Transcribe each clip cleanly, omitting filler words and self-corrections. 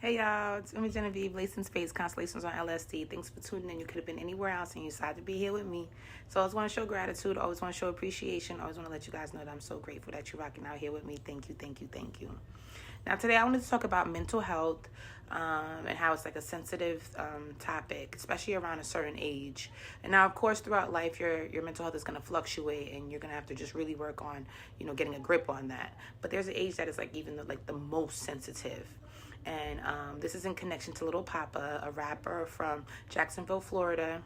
Hey y'all, it's Umi Genevieve, Lacing Space, Constellations on LSD. Thanks for tuning in. You could have been anywhere else and you decided to be here with me. So I always want to show gratitude, always want to show appreciation, always want to let you guys know that I'm so grateful that you're rocking out here with me. Thank you, thank you, thank you. Now today I wanted to talk about mental health and how it's like a sensitive topic, especially around a certain age. And now, of course, throughout life, your mental health is going to fluctuate, and you're going to have to just really work on, getting a grip on that. But there's an age that is like even the most sensitive. And this is in connection to Little Papa, a rapper from Jacksonville, Florida,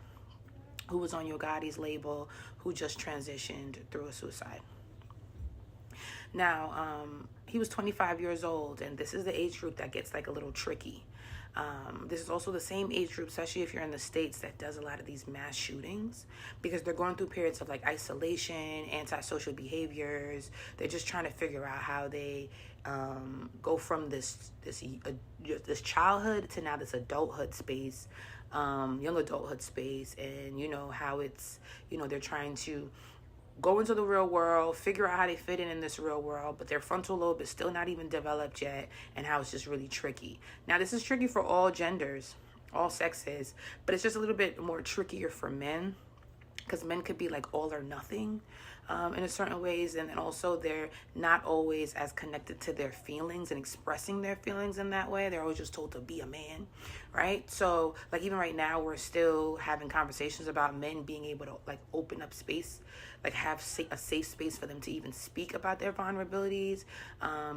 who was on Yo Gotti's label, who just transitioned through a suicide. Now, he was 25 years old, and this is the age group that gets like a little tricky. This is also the same age group, especially if you're in the States, that does a lot of these mass shootings, because they're going through periods of like isolation, antisocial behaviors. They're just trying to figure out how they go from this childhood to now this adulthood space, young adulthood space, and how it's they're trying to go into the real world, figure out how they fit in this real world, but their frontal lobe is still not even developed yet, and how it's just really tricky. Now, this is tricky for all genders, all sexes, but it's just a little bit more trickier for men, because men could be like all or nothing in a certain ways, and then also they're not always as connected to their feelings and expressing their feelings in that way. They're always just told to be a man, right? So like even right now, we're still having conversations about men being able to like open up space, like have a safe space for them to even speak about their vulnerabilities,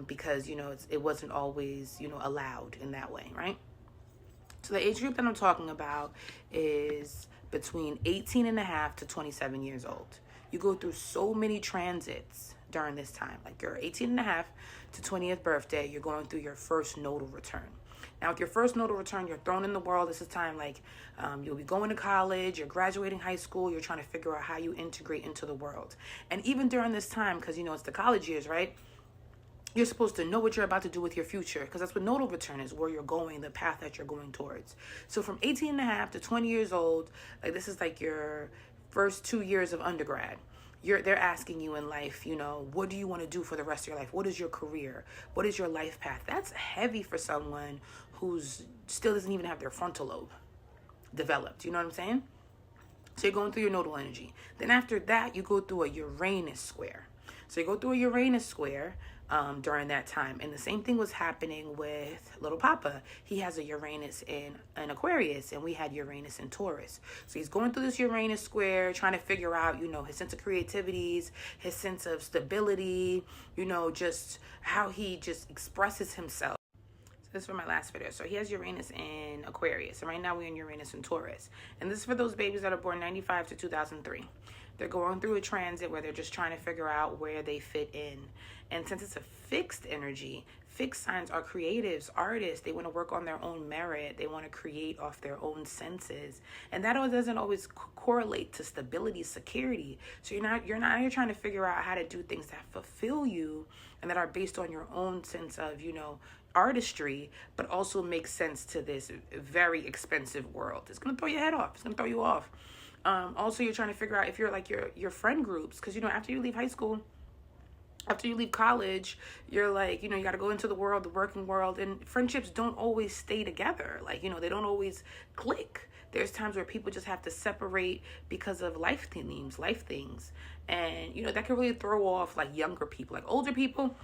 because it wasn't always allowed in that way, right? So the age group that I'm talking about is between 18 and a half to 27 years old. You go through so many transits during this time. Like your 18 and a half to 20th birthday, you're going through your first nodal return. Now, with your first nodal return, you're thrown in the world. This is time like you'll be going to college, you're graduating high school, you're trying to figure out how you integrate into the world. And even during this time, because it's the college years, right? You're supposed to know what you're about to do with your future, because that's what nodal return is, where you're going, the path that you're going towards. So from 18 and a half to 20 years old, like this is like your first 2 years of undergrad. They're asking you in life, what do you want to do for the rest of your life? What is your career? What is your life path? That's heavy for someone who's still doesn't even have their frontal lobe developed. You know what I'm saying? So you're going through your nodal energy. Then after that, you go through a Uranus square. So you go through a Uranus square during that time. And the same thing was happening with Little Papa. He has a Uranus in an Aquarius, and we had Uranus in Taurus. So he's going through this Uranus square, trying to figure out, his sense of creativities, his sense of stability, just how he just expresses himself. This is for my last video. So he has Uranus in Aquarius. And right now we're in Uranus in Taurus. And this is for those babies that are born 95 to 2003. They're going through a transit where they're just trying to figure out where they fit in. And since it's a fixed energy, fixed signs are creatives, artists. They want to work on their own merit. They want to create off their own senses. And that doesn't always correlate to stability, security. So you're trying to figure out how to do things that fulfill you and that are based on your own sense of, artistry, but also make sense to this very expensive world. It's going to throw your head off. It's going to throw you off. Also, you're trying to figure out if you're like your friend groups, because, after you leave high school, after you leave college, you're like, you got to go into the world, the working world, and friendships don't always stay together. Like, they don't always click. There's times where people just have to separate because of life things. And, that can really throw off like younger people. Like older people,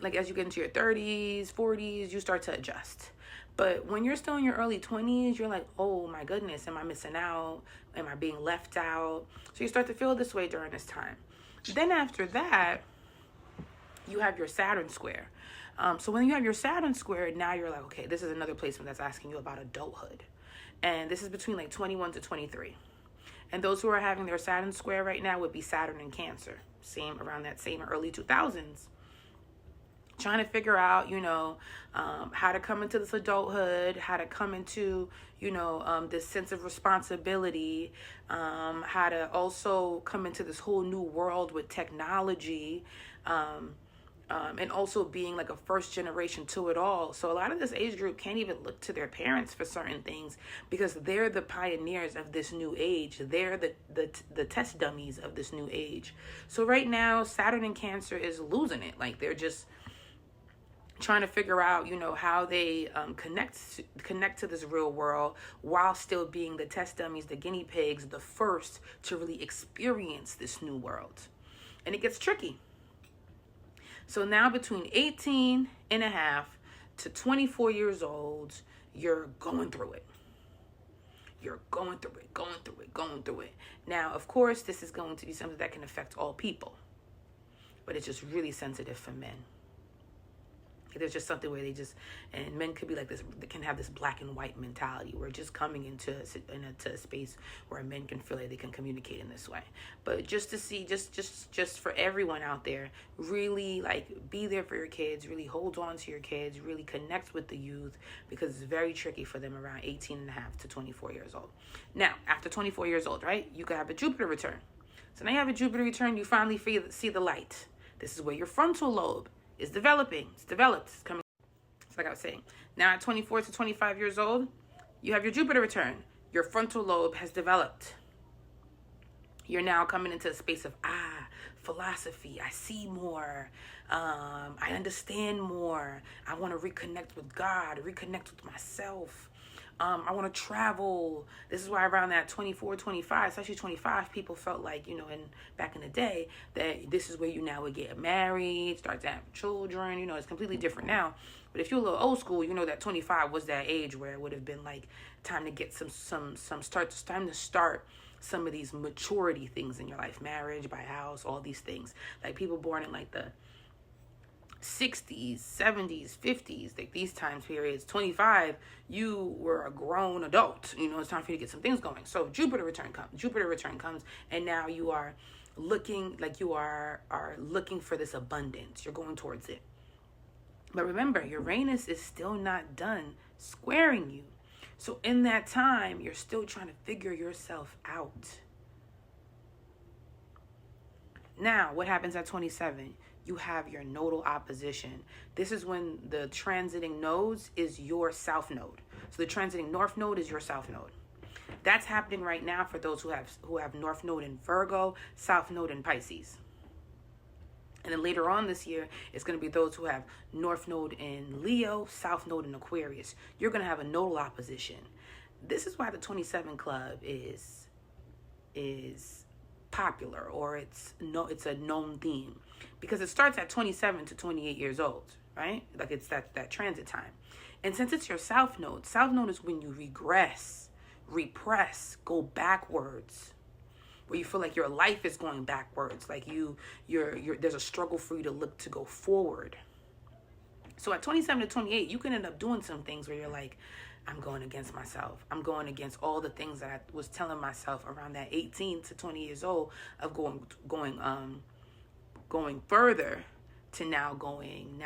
like as you get into your 30s, 40s, you start to adjust. But when you're still in your early 20s, you're like, oh my goodness, am I missing out? Am I being left out? So you start to feel this way during this time. Then after that, you have your Saturn square. So when you have your Saturn square, now you're like, okay, this is another placement that's asking you about adulthood. And this is between like 21 to 23. And those who are having their Saturn square right now would be Saturn and Cancer. Around that same early 2000s. Trying to figure out, how to come into this adulthood, how to come into, this sense of responsibility, how to also come into this whole new world with technology, and also being like a first generation to it all. So a lot of this age group can't even look to their parents for certain things, because they're the pioneers of this new age. They're the test dummies of this new age. So right now, Saturn and Cancer is losing it. Like they're just trying to figure out, you know, how they connect to this real world while still being the test dummies, the guinea pigs, the first to really experience this new world. And it gets tricky. So now between 18 and a half to 24 years old, you're going through it. You're going through it, going through it, going through it. Now, of course, this is going to be something that can affect all people, but it's just really sensitive for men. There's just something where and men could be like this, they can have this black and white mentality. We're just coming into a space where men can feel like they can communicate in this way. But just to see, just for everyone out there, really like be there for your kids, really hold on to your kids, really connect with the youth, because it's very tricky for them around 18 and a half to 24 years old. Now, after 24 years old, right, you could have a Jupiter return. So now you have a Jupiter return, you finally see the light. This is where your frontal lobe is developing. It's developed. It's coming. It's like I was saying. Now at 24 to 25 years old, you have your Jupiter return. Your frontal lobe has developed. You're now coming into a space of philosophy. I see more. I understand more. I want to reconnect with God, reconnect with myself. I want to travel. This is why around that 24, 25, especially 25, people felt like, you know, back in the day, that this is where you now would get married, start to have children. You know, it's completely different now. But if you're a little old school, you know that 25 was that age where it would have been like time to get time to start some of these maturity things in your life, marriage, buy a house, all these things. Like people born in like the 60s, 70s, 50s, like these time periods, 25, you were a grown adult. You know, it's time for you to get some things going. So Jupiter return comes, and now you are looking like you are looking for this abundance. You're going towards it. But remember, Uranus is still not done squaring you. So in that time, you're still trying to figure yourself out. Now, what happens at 27? You have your nodal opposition. This is when the transiting nodes is your south node. So the transiting north node is your south node. That's happening right now for those who have north node in Virgo, south node in Pisces. And then later on this year, it's going to be those who have north node in Leo, south node in Aquarius. You're going to have a nodal opposition. This is why the 27 Club is popular, or it's a known theme, because it starts at 27 to 28 years old, right? Like it's that transit time. And since it's your south node is when you regress, repress, go backwards, where you feel like your life is going backwards, like there's a struggle for you to go forward. So at 27 to 28, you can end up doing some things where you're like, I'm going against myself. I'm going against all the things that I was telling myself around that 18 to 20 years old of going further to now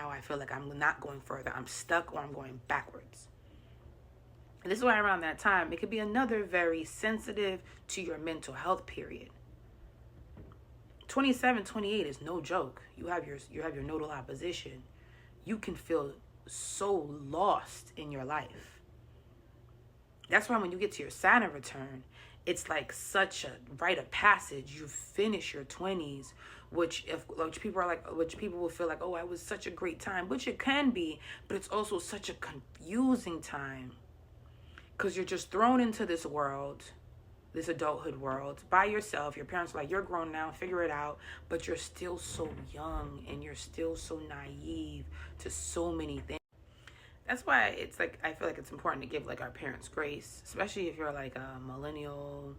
I feel like I'm not going further. I'm stuck, or I'm going backwards. And this is why around that time, it could be another very sensitive to your mental health period. 27, 28 is no joke. You have your nodal opposition. You can feel so lost in your life. That's why when you get to your Saturn return, it's like such a rite of passage. You finish your 20s, which people will feel like, oh, it was such a great time, which it can be, but it's also such a confusing time, because you're just thrown into this world, this adulthood world, by yourself. Your parents are like, you're grown now, figure it out, but you're still so young, and you're still so naive to so many things. That's why it's like, I feel like it's important to give like our parents grace, especially if you're like a millennial,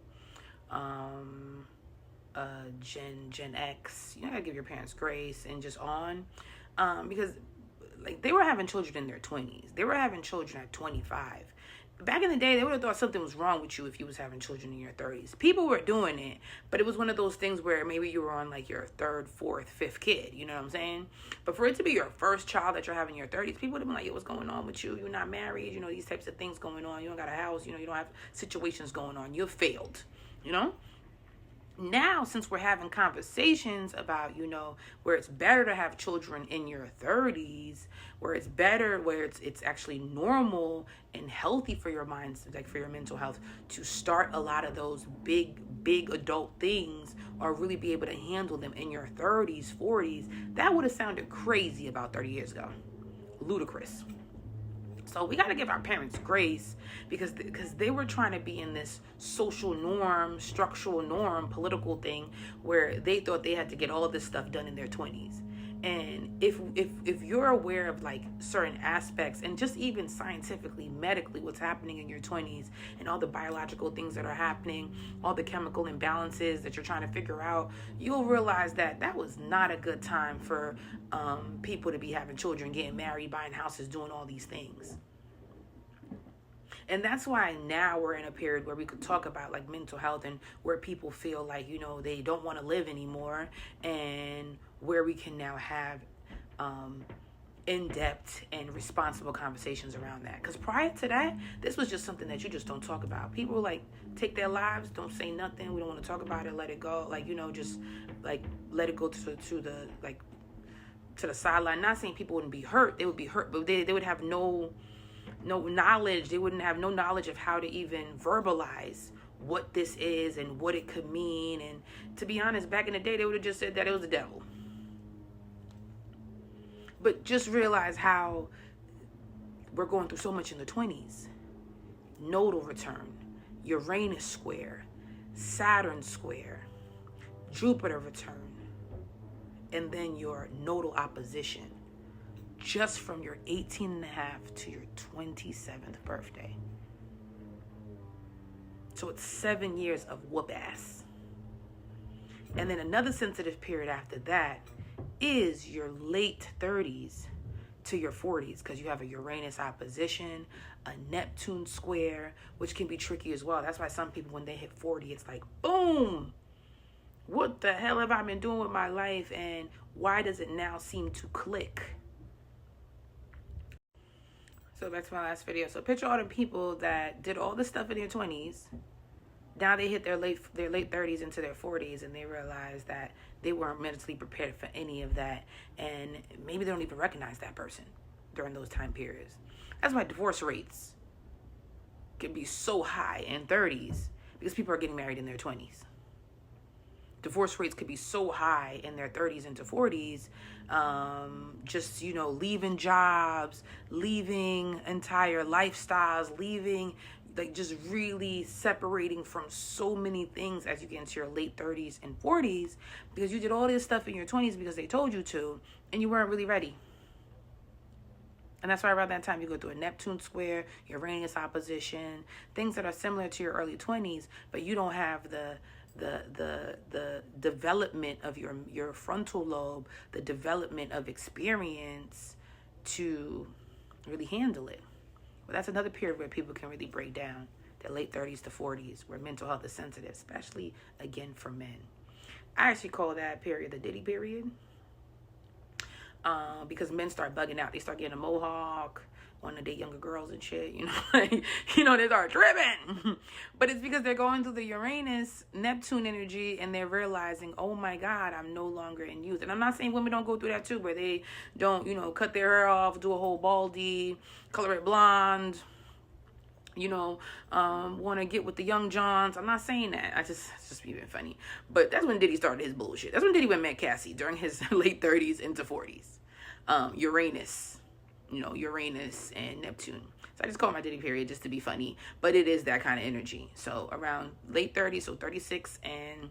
Gen X. You gotta give your parents grace and just because like they were having children in their 20s. They were having children at 25. Back in the day, they would have thought something was wrong with you if you was having children in your 30s. People were doing it, but it was one of those things where maybe you were on like your third, fourth, fifth kid. You know what I'm saying? But for it to be your first child that you're having in your 30s, people would have been like, yo, what's going on with you? You're not married. You know, these types of things going on. You don't got a house. You know, you don't have situations going on. You've failed, you know? Now, since we're having conversations about, you know, where it's better to have children in your 30s, where it's better, where it's actually normal and healthy for your minds, like for your mental health, to start a lot of those big adult things, or really be able to handle them in your 30s, 40s, that would have sounded crazy about 30 years ago. ludicrous. So we got to give our parents grace because they were trying to be in this social norm, structural norm, political thing where they thought they had to get all of this stuff done in their 20s. And if you're aware of like certain aspects and just even scientifically, medically, what's happening in your 20s and all the biological things that are happening, all the chemical imbalances that you're trying to figure out, you'll realize that that was not a good time for people to be having children, getting married, buying houses, doing all these things. And that's why now we're in a period where we could talk about like mental health and where people feel like, you know, they don't want to live anymore, and where we can now have in-depth and responsible conversations around that. Because prior to that, this was just something that you just don't talk about. People like take their lives, don't say nothing. We don't want to talk about it. Let it go. Like, you know, just like let it go to the like to the sideline. Not saying people wouldn't be hurt. They would be hurt, but they would have no knowledge. They wouldn't have no knowledge of how to even verbalize what this is and what it could mean. And to be honest, back in the day, they would have just said that it was the devil. But just realize how we're going through so much in the 20s. Nodal return, Uranus square, Saturn square, Jupiter return, and then your nodal opposition just from your 18.5 to your 27th birthday. So it's 7 years of whoop ass. And then another sensitive period after that is your late 30s to your 40s, because you have a Uranus opposition, a Neptune square, which can be tricky as well. That's why some people, when they hit 40, it's like, boom, what the hell have I been doing with my life, and why does it now seem to click? So back to my last video. So picture all the people that did all this stuff in their 20s. Now they hit their late 30s into their 40s, and they realize that they weren't mentally prepared for any of that, and maybe they don't even recognize that person during those time periods. That's why divorce rates can be so high in 30s, because people are getting married in their 20s. Divorce rates could be so high in their 30s into 40s, just, you know, leaving jobs, leaving entire lifestyles, leaving, like, just really separating from so many things as you get into your late 30s and 40s, because you did all this stuff in your 20s because they told you to, and you weren't really ready. And that's why around that time you go through a Neptune square, Uranus opposition, things that are similar to your early 20s, but you don't have the development of your frontal lobe, the development of experience to really handle it. Well, that's another period where people can really break down, the late 30s to 40s, where mental health is sensitive, especially, again, for men. I actually call that period the Diddy period, because men start bugging out. They start getting a mohawk, want to date younger girls and shit, you know, like, you know, they start tripping. But it's because they're going through the Uranus Neptune energy, and they're realizing, oh my God, I'm no longer in youth. And I'm not saying women don't go through that too, where they don't, you know, cut their hair off, do a whole baldy, color it blonde, you know, want to get with the young Johns. I'm not saying that. It's just being funny. But that's when Diddy started his bullshit. That's when Diddy went met Cassie during his late 30s into 40s. Uranus. You know, Uranus and Neptune. So I just call it my Diddy period just to be funny. But it is that kind of energy. So around late 30s, so 36 and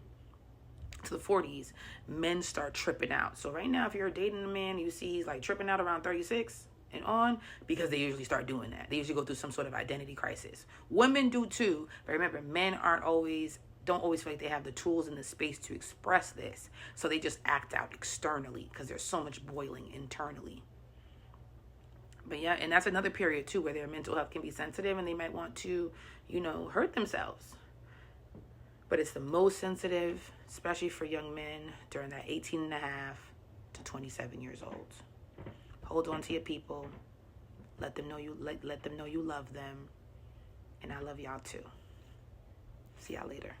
to the 40s, men start tripping out. So right now, if you're dating a man, you see he's like tripping out around 36 and on, because they usually start doing that. They usually go through some sort of identity crisis. Women do too. But remember, men don't always feel like they have the tools and the space to express this. So they just act out externally because there's so much boiling internally. But yeah, and that's another period too where their mental health can be sensitive, and they might want to, you know, hurt themselves. But it's the most sensitive, especially for young men during that 18.5 to 27 years old. Hold on to your people. Let them know you love them, and I love y'all too. See y'all later.